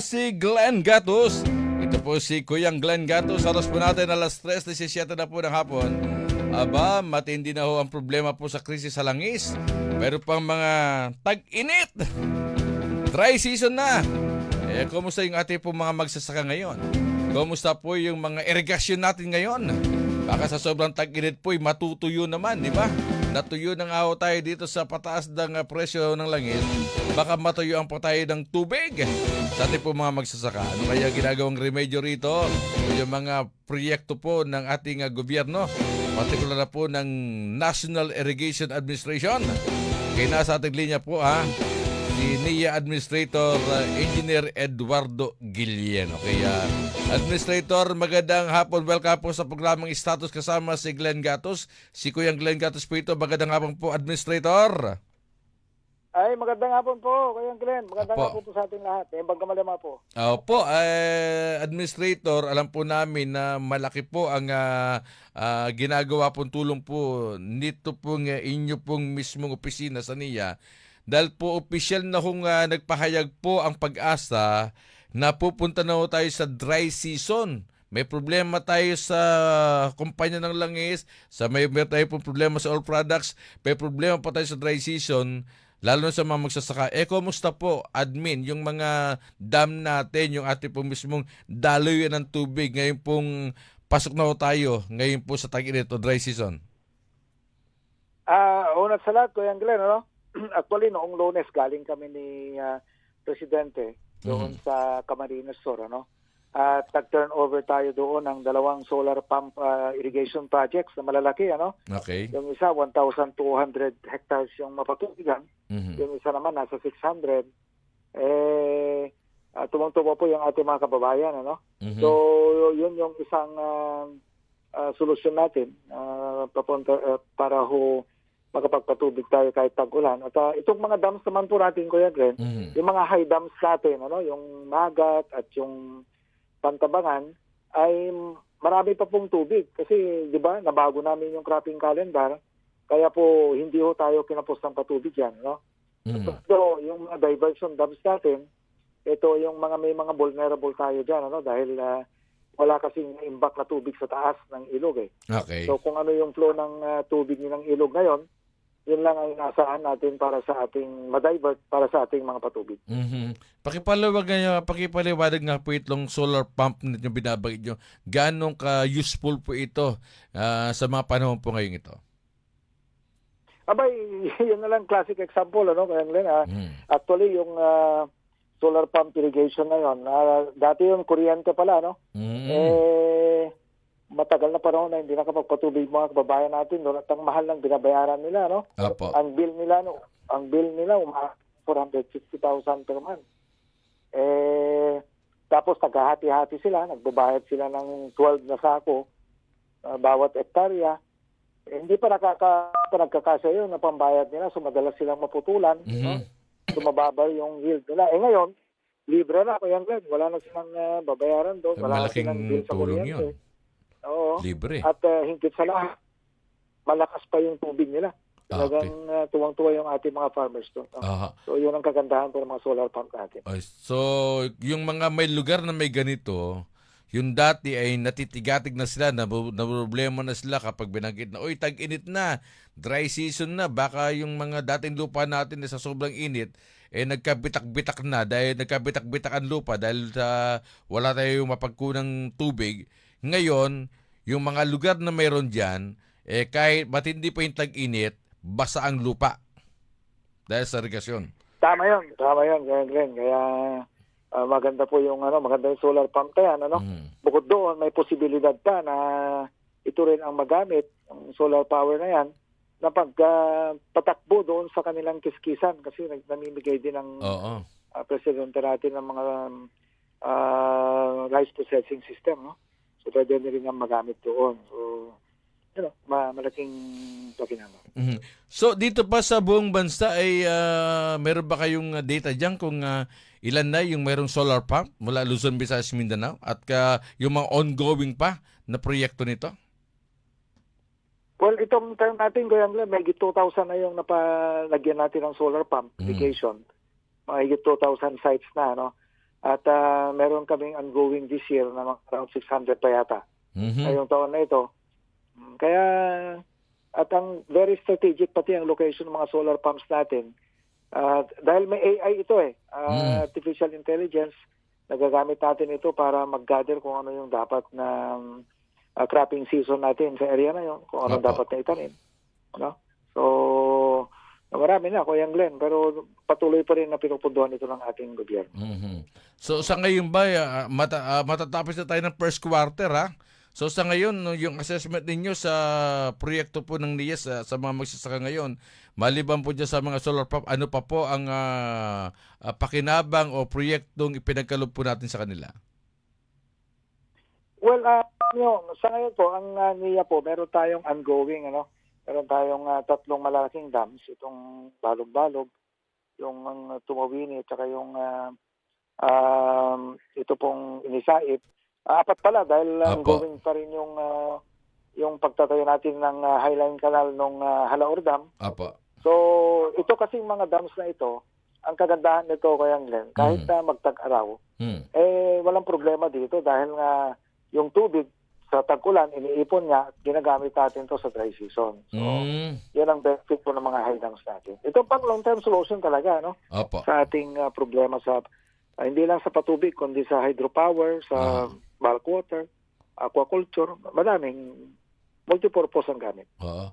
Si Glenn Gatos. Ito po si Kuyang Glenn Gatos. Alas po natin alas 3:17 na po ng hapon. Aba, matindi na ho ang problema po sa krisis sa langis. Meron pang mga tag-init. Dry season na. Kumusta yung ating po mga magsasaka ngayon? Kumusta po yung mga irigasyon natin ngayon? Baka sa sobrang tag-init po, matutuyo naman, di ba? Natuyo ng aho tayo dito sa pataas ng presyo ng langis. Baka matuyo ang tayo ng tubig sa ating po mga magsasaka. Ano kaya ginagawang remedyo rito? Yung mga proyekto po ng ating gobyerno, partikular na po ng National Irrigation Administration. Kaya nasa ating linya po si NIA Administrator Engineer Eduardo Guillen. Kaya Administrator, magandang hapon. Welcome po sa programang Status kasama si Glenn Gatos. Si Kuyang Glenn Gatos po ito. Magandang hapon po, Administrator. Ay, magandang hapon po, Kuya Glenn. Magandang Apo. hapon po sa ating lahat. Bagamalama po. Opo, Administrator, alam po namin na malaki po ang ginagawa pong tulong po nito pong inyo pong mismong opisina sa NIA. Dahil po opisyal na kung nagpahayag po ang Pag-asa na pupunta na ho tayo sa dry season. May problema tayo sa kumpanya ng langis, may tayo pong problema sa oil products, may problema pa tayo sa dry season, lalo na sa mga magsasaka. Kumusta po, admin, yung mga dam natin, yung ating pong mismong daloyan ng tubig, ngayon pong pasok na ho tayo, ngayon po sa tag-init o dry season? Una sa lahat, Kuya Glenn, ano? Actually, noong Lunes, galing kami ni Presidente doon sa Camarines Sur, ano? At nag-turnover tayo doon ng 2 solar pump irrigation projects na malalaki, ano? Okay. Yung isa, 1,200 hectares yung mapatubigan. Yung isa naman, nasa 600. Tumong-tumo po yung ating mga kababayan, ano? So, yun yung isang solusyon natin para makapagpatubig tayo kahit tag-ulan. At itong mga dams naman po natin, Kuya Glenn, yung mga high dams natin, ano, yung Magat at yung Pantabangan, ay marami pa pong tubig. Kasi, di ba, nabago namin yung cropping calendar, kaya po hindi ho tayo kinapos ng patubig yan, no? So, yung mga diversion dams natin, ito yung may mga vulnerable tayo dyan, ano, dahil wala kasing imbak na tubig sa taas ng ilog, eh. Okay. So, kung ano yung flow ng tubig ng ilog ngayon, yun lang ang inaasahan natin para sa ating ma-divert, para sa ating mga patubig. Pakipaliwanag nga po itong solar pump na binabagay nyo. Ganong ka-useful po ito sa mga panahon po ngayon ito? Abay, yun na lang classic example, ano, Kuya Glenn, Actually, yung solar pump irrigation na yun, dati yung kuryente pala, no? Matagal na panahon na hindi nakapagpatubig mga kababayan natin doon at ang mahal ng binabayaran nila, no? Apo. Ang bill nila 450,000 per month. Tapos naghahati-hati sila, nagbabayad sila ng 12 na sako bawat hektarya. Hindi pa nagkakasya yun na pambayad nila, so madalas silang maputulan, no? Sumababa yung yield nila. Ngayon, libre na, Kuya Glenn. Wala na silang babayaran doon. Wala na Malaking silang bill sa tulong kuryente. yun. Oo. Libre. At hingkit sa lahat, malakas pa yung tubig nila. Talagang tuwang-tuwa yung ating mga farmers doon. So, yun ang kagandahan ng mga solar pump natin. So, yung mga may lugar na may ganito, yung dati ay natitigatig na sila, na problema na sila kapag binanggit na, oy, tag-init na, dry season na, baka yung mga dating lupa natin na sa sobrang init, nagkabitak-bitak na dahil nagkabitak-bitak ang lupa dahil sa wala tayong mapagkunang tubig. Ngayon, yung mga lugar na mayroon dyan, kahit matindi pa yung tag-init, basa ang lupa dahil sa irigasyon. Tama yun, Glenn. Kaya maganda po maganda yung solar pump na yan, ano? Bukod doon, may posibilidad pa na ito rin ang magamit, ang solar power na yan, na patakbo doon sa kanilang kiskisan kasi namimigay din ng presidente natin ng mga rice processing system, no? So, pwede rin ang magamit doon. So, malaking pakinabang. So, dito pa sa buong bansa ay meron ba kayong data dyan kung ilan na yung mayroong solar pump mula Luzon, Visayas, Mindanao at yung mga ongoing pa na proyekto nito? Well, itong term natin, Kuya Glenn, may 2,000 na yung napalagyan natin ng solar pump irrigation. Mga 2,000 sites na, no? At meron kaming ongoing this year na mga around 600 pa yata ngayong taon na ito. Kaya, at ang very strategic pati ang location ng mga solar pumps natin. Dahil may AI ito artificial intelligence, nagagamit natin ito para mag-gather kung ano yung dapat na cropping season natin sa area na yun, kung anong dapat na itanim. No? So, marami na, Kuya Glenn, pero patuloy pa rin na pinupunduhan ito ng ating gobyerno. So sa ngayon ba, matatapos na tayo ng first quarter, ha? So sa ngayon, yung assessment ninyo sa proyekto po ng NIA sa mga magsasaka ngayon, maliban po dyan sa mga solar pump, ano pa po ang pakinabang o proyektong ipinagkaloob po natin sa kanila? Well, sa ngayon po, ang NIA po, meron tayong ongoing, meron tayong 3 malaking dams, itong Balog-Balog, yung Tumawini, at saka yung ito pong Inisait. 4 pala dahil ongoing pa rin yung pagtatayo natin ng Highline Canal nung Halaor Dam. Apo. So, ito kasing mga dams na ito, ang kagandahan nito, Kuya Glenn, kahit magtag-araw, walang problema dito dahil nga yung tubig sa tag-ulan, iniipon niya at ginagamit natin to sa dry season. So, yan ang benefit po ng mga high dams natin. Ito pang long-term solution talaga, Opo. sa ating problema sa, hindi lang sa patubig, kundi sa hydropower, sa bulk water, aquaculture, madaming multipurpose ang gamit. Oo.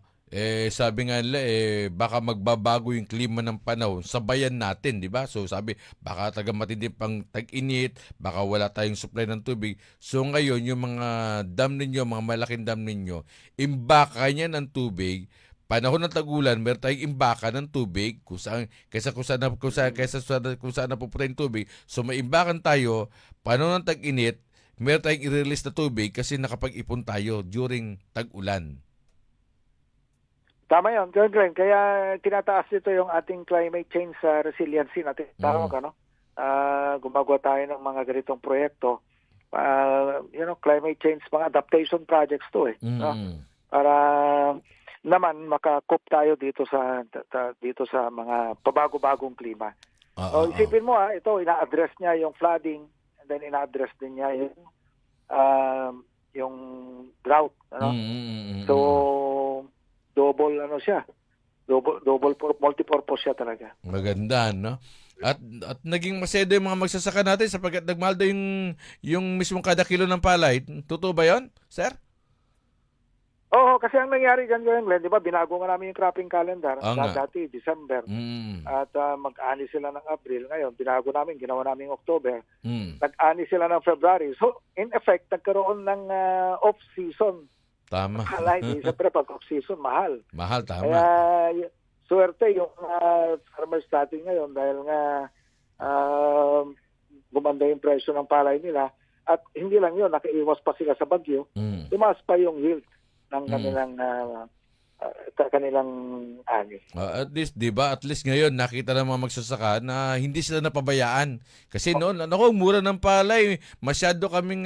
Sabi nga nila, baka magbabago yung klima ng panahon, sabayan natin, di ba? So sabi, baka taga matindi pang tag-init, baka wala tayong supply ng tubig. So ngayon, yung mga dam ninyo, mga malaking dam ninyo, imbaka niya ng tubig. Panahon ng tag-ulan, meron tayong imbaka ng tubig kung saan napupunta yung tubig. So may imbakan tayo, panahon ng tag-init, meron tayong i-release na tubig kasi nakapag-ipon tayo during tag-ulan. Tama yun, Glenn. Kaya tinataas dito yung ating climate change resiliency natin. Tawag, gumagawa tayo ng mga ganitong proyekto. Climate change, mga adaptation projects to para naman makakope tayo dito sa mga pabago-bagong klima. Isipin mo ito ina-address niya yung flooding, and then ina-address din niya yung drought, So double multipurpose siya talaga. Maganda, no? At naging masedo yung mga magsasaka natin sapagkat nagmahal daw yung mismong kada kilo ng palay. Totoo ba 'yon, sir? Oo, kasi ang nangyari dyan, Glenn, di ba, binago nga namin yung cropping calendar. Dati, December. At mag-ani sila ng April. Ngayon, binago namin, ginawa namin October. Nag-ani sila ng February. So, in effect, nagkaroon ng off-season. Tama. Hindi, siyempre, pag off-season, mahal. Mahal, tama. Kaya, swerte yung farmers natin ngayon dahil nga gumanda yung presyo ng palay nila. At hindi lang yun, nakaiwas pa sila sa bagyo. Tumaas pa yung yield ng kanilang ani. At least, 'di ba? At least ngayon nakita ng mga magsasaka na hindi sila napabayaan. Kasi noon, mura ng palay. Masyado kaming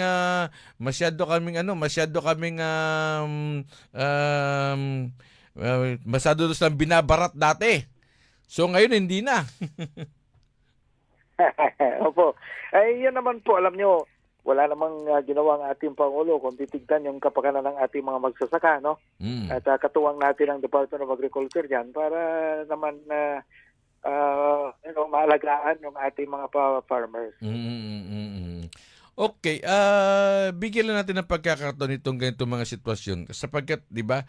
masyado silang binabarat dati. So ngayon hindi na. Opo. Yan naman po, alam nyo, wala namang ginawa ang ating Pangulo kung titignan yung kapakanan ng ating mga magsasaka, At katuwang natin ang Department of Agriculture diyan para naman maalagaan yung ating mga farmers. Okay, bigyan lang natin ng pagkakataon itong ganitong mga sitwasyon sapagkat 'di ba,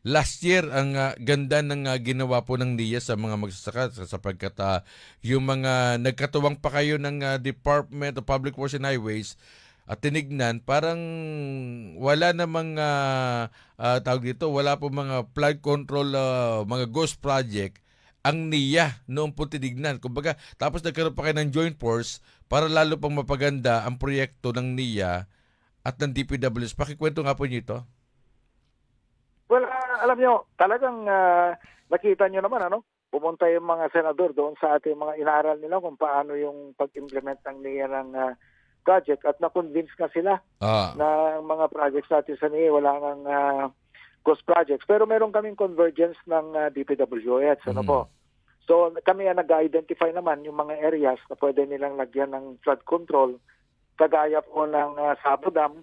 last year ang ganda ng ginawa po ng NIA sa mga magsasaka sapagkat yung mga nagkatuwang pa kayo ng Department of Public Works and Highways at tinignan parang wala namang tawag dito, wala po mga flood control, mga ghost project ang NIA noong po tinignan. Kumbaga, tapos nagkaroon pa kayo ng joint force para lalo pang mapaganda ang proyekto ng NIA at ng DPWS. Pakikwento nga po niyo ito. Well, alam nyo, talagang nakita nyo naman, pumunta yung mga senador doon sa ating mga inaaral nila kung paano yung pag-implement ng NIA ng project at na-convince nga sila na mga projects natin sa NIA wala nang ghost projects. Pero meron kaming convergence ng DPWH, po. So kami ang nag-identify naman yung mga areas na pwede nilang lagyan ng flood control, kagaya po ng Sabo Dam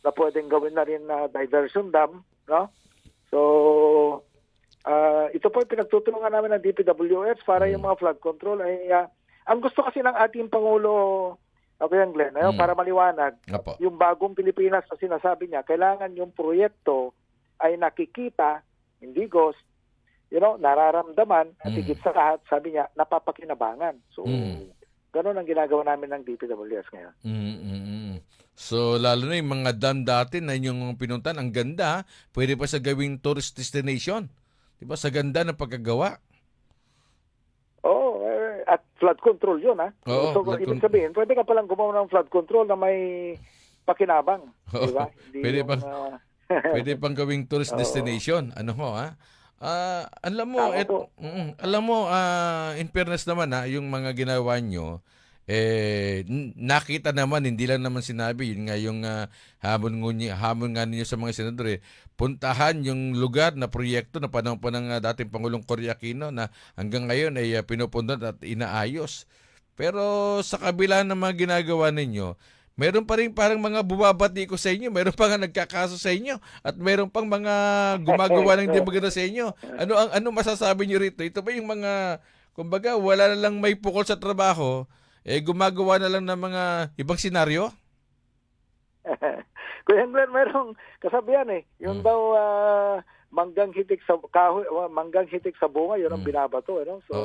na pwedeng gawin na rin na diversion dam, no? So ito po yung pinagtutulungan namin ng DPWH para yung mga flood control ay ang gusto kasi ng ating Pangulo Kuya Glenn, para maliwanag, Apo. yung bagong Pilipinas na sinasabi niya, kailangan yung proyekto ay nakikita, hindi ghost, nararamdaman at higit sa lahat, sabi niya, napapakinabangan. So, ganun ang ginagawa namin ng DPWS ngayon. So, lalo na yung mga dam dati na inyong pinuntan, ang ganda, pwede pa sa gawing tourist destination. Diba? Sa ganda ng pagkagawa. Oo, at flood control yun, ha? Oo, So, ibig sabihin, pwede ka palang gumawa ng flood control na may pakinabang. Diba? Pwede pang, pwede pang gawing tourist destination. Ano ho, ha? Alam mo, in fairness naman yung mga ginawa nyo, nakita naman, hindi lang naman sinabi, yun nga yung hamon nga ninyo sa mga senador, puntahan yung lugar na proyekto na panahon pa ng dating Pangulong Cory Aquino na hanggang ngayon ay pinupundan at inaayos. Pero sa kabila ng mga ginagawa ninyo, meron pa rin parang mga bumabati ko sa inyo, meron pa nga nagkakaso sa inyo, at meron pang mga gumagawa ng hindi maganda sa inyo. Ano masasabi niyo rito? Ito ba yung mga, kumbaga, wala na lang may pukol sa trabaho, gumagawa na lang ng mga ibang senaryo? Kuya Glenn, merong kasabihan Yung daw manggang hitik sa kahoy, manggang hitik sa bunga, yun ang binabato, So,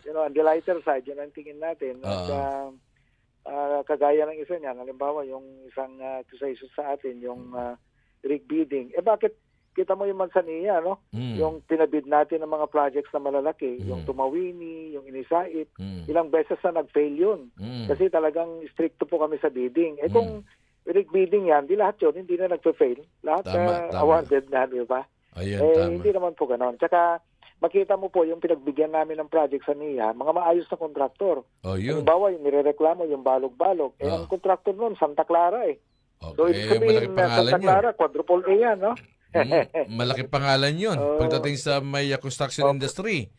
on the lighter side, yun ang tingin natin. At kagaya ng isa niyan, halimbawa yung isang accusation sa atin, yung rig bidding. Bakit kita mo yung Manzanilla, Yung pinabid natin ng mga projects na malalaki, yung Tumawini, yung Inisait, ilang beses na nag-fail yun. Kasi talagang stricto po kami sa bidding. Kung rig bidding yan, di lahat yun, hindi na nagpa-fail. Lahat Tama. awarded na, di ba? Ayan, tama. Hindi naman po ganon. Tsaka, makita mo po yung pinagbigyan namin ng project sa NIA, mga maayos na kontraktor. Yun. Halimbawa, yung nirereklamo, yung balog-balog. Ang kontraktor nun, Santa Clara Okay, So, ibig sabihin, Santa Clara, quadruple A yan, no? Malaki pangalan yun pagdating sa may construction industry.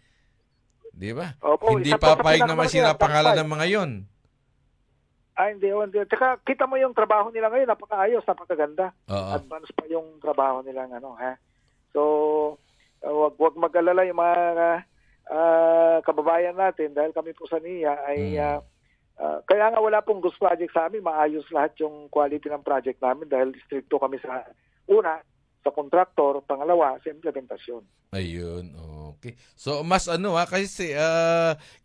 Di ba? Opo, Hindi isa po sa papayag na pinakamalaki masira yan, top pangalan five. ng mga yon. Hindi. Tsaka kita mo yung trabaho nila ngayon, napakaayos, napakaganda. Oo. Advance pa yung trabaho nila, So, wag mag-alala yung mga kababayan natin dahil kami po sa NIA ay kaya nga wala pong ghost project sa amin, maayos lahat yung quality ng project namin dahil stricto kami sa sa kontraktor, pangalawa sa implementasyon. Ayun, okay. So mas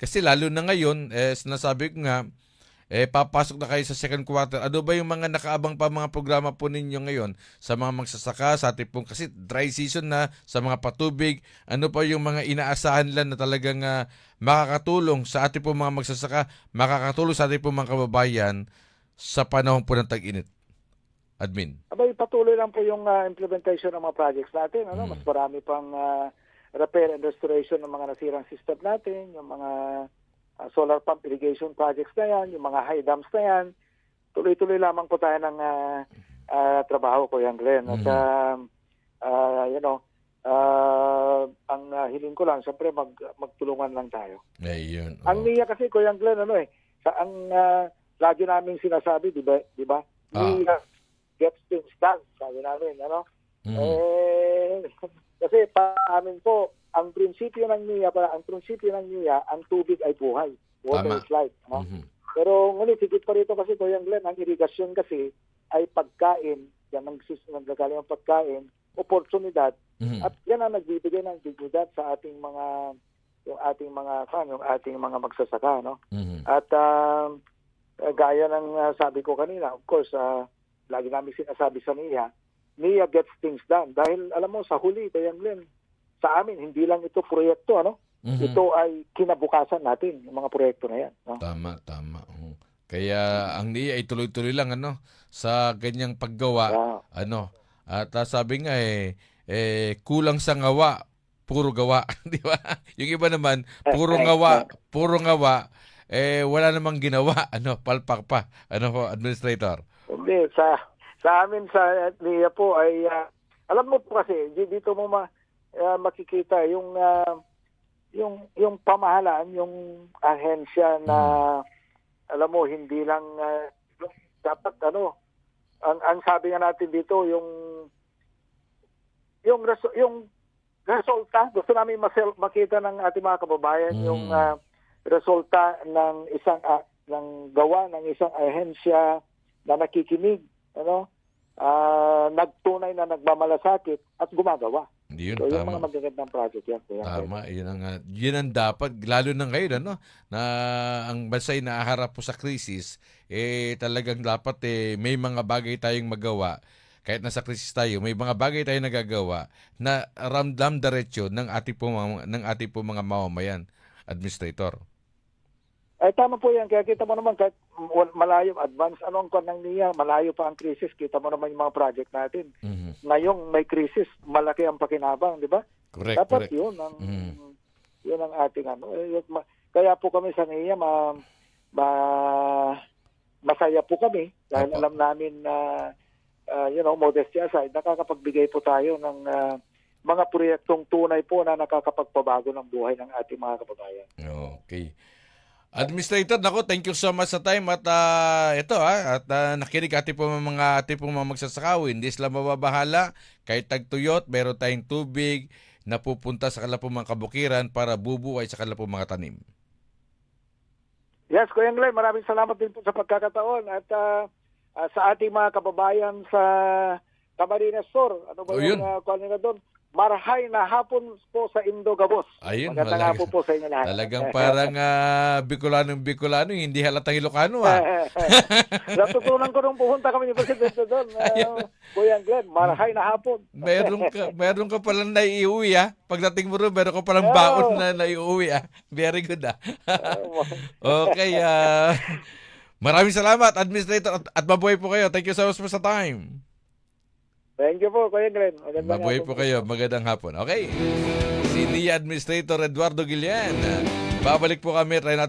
kasi lalo na ngayon, sinasabi ko nga, papasok na kayo sa second quarter. Ano ba yung mga nakaabang pa mga programa po ninyo ngayon sa mga magsasaka, sa ating pong, kasi dry season na, sa mga patubig, ano pa yung mga inaasahan lang na talagang makakatulong sa ating pong mga magsasaka, makakatulong sa ating pong mga kababayan sa panahon po ng tag-init? Admin. Abay, patuloy lang po yung implementation ng mga projects natin. Mas marami pang repair and restoration ng mga nasirang system natin, yung mga solar pump irrigation projects na yan, yung mga high dams na yan. Tuloy-tuloy lamang po tayo ng trabaho ko yan, Glenn. At, ang hiling ko lang, siyempre magtulungan lang tayo. Ayun. Ang NIA kasi, Kuya Glenn, lagi namin sinasabi, di ba? NIA gets things done, sabi namin, kasi pa amin po, ang prinsipyo ng NIA, ang tubig ay buhay. Water is life. Pero ngunit, higit pa rito kasi, Kuya Glenn, ang irrigation kasi ay pagkain, yan ang nagagaling ang pagkain, oportunidad, at yan ang nagbibigay ng dignidad sa ating mga magsasaka, At gaya ng sabi ko kanina, of course, lagi namin sinasabi sa NIA gets things done. Dahil alam mo, sa huli, Kuya Glenn, sa amin, hindi lang ito proyekto, Ito ay kinabukasan natin, yung mga proyekto na yan. Tama. Kaya ang NIA ay tuloy-tuloy lang sa ganyang paggawa. At sabi nga kulang sa ngawa, puro gawa, di ba? Yung iba naman, puro ngawa, wala namang ginawa, palpak pa. Administrator? Hindi, sa amin sa NIA po ay alam mo po kasi dito mo makikita yung yung pamahalaan, yung ahensya na alam mo hindi lang dapat ang sabi nga natin dito yung resulta, gusto namin makita ng ating mga kababayan yung resulta ng ng gawa ng isang ahensya na nakikinig, nagtunay na nagmamalasakit at gumagawa. Yun, So, yung tama. mga magagandang project yan. Tama, yun ang dapat, lalo na ngayon, na ang bansa'y naaharap po sa krisis, talagang dapat may mga bagay tayong magawa. Kahit nasa krisis tayo, may mga bagay tayong nagagawa na ramdam diretso ng ating po mga mamamayan, Administrator. Ay, tama po yan. Kaya kita mo naman, kahit malayo, advance, ang kwan ng NIA, malayo pa ang krisis, kita mo naman yung mga project natin. Ngayong may krisis, malaki ang pakinabang, di ba? Correct, Dapat correct. yun ang ating kaya po kami sa NIA, masaya po kami dahil Opo. alam namin na, modesty aside, nakakapagbigay po tayo ng mga proyektong tunay po na nakakapagpabago ng buhay ng ating mga kababayan. Okay. Administrator, nako, thank you so much sa time at nakinig ating po mga magsasakaw. Hindi sila mababahala kahit tagtuyot, meron tayong tubig na pupunta sa kanila po mga kabukiran para bubuhay sa kanila po mga tanim. Yes, Kuya Glenn, maraming salamat din po sa pagkakataon at sa ating mga kababayan sa Camarines Sur. Ano ba yun. yung kuha nila doon? Marahay na hapon po sa Indo-Gabos. Ayun, Magandang hapon po sa inyo lahat. talagang parang Bicolano, hindi halatang Ilocano Natutunan ko nung pupunta kami ni Presidente doon. Kuya Glenn, marahay na hapon. meron ka palang naiuwi Pagdating mo rin, meron ka palang baon na naiuwi Very good Okay, maraming salamat, Administrator, at mabuhay po kayo. Thank you so much for sa time. Thank you po, Kuya Glenn. Mabuhay po kayo. Magandang hapon. Okay. Si NIA Administrator Eduardo Guillen. Babalik po kami. Try natin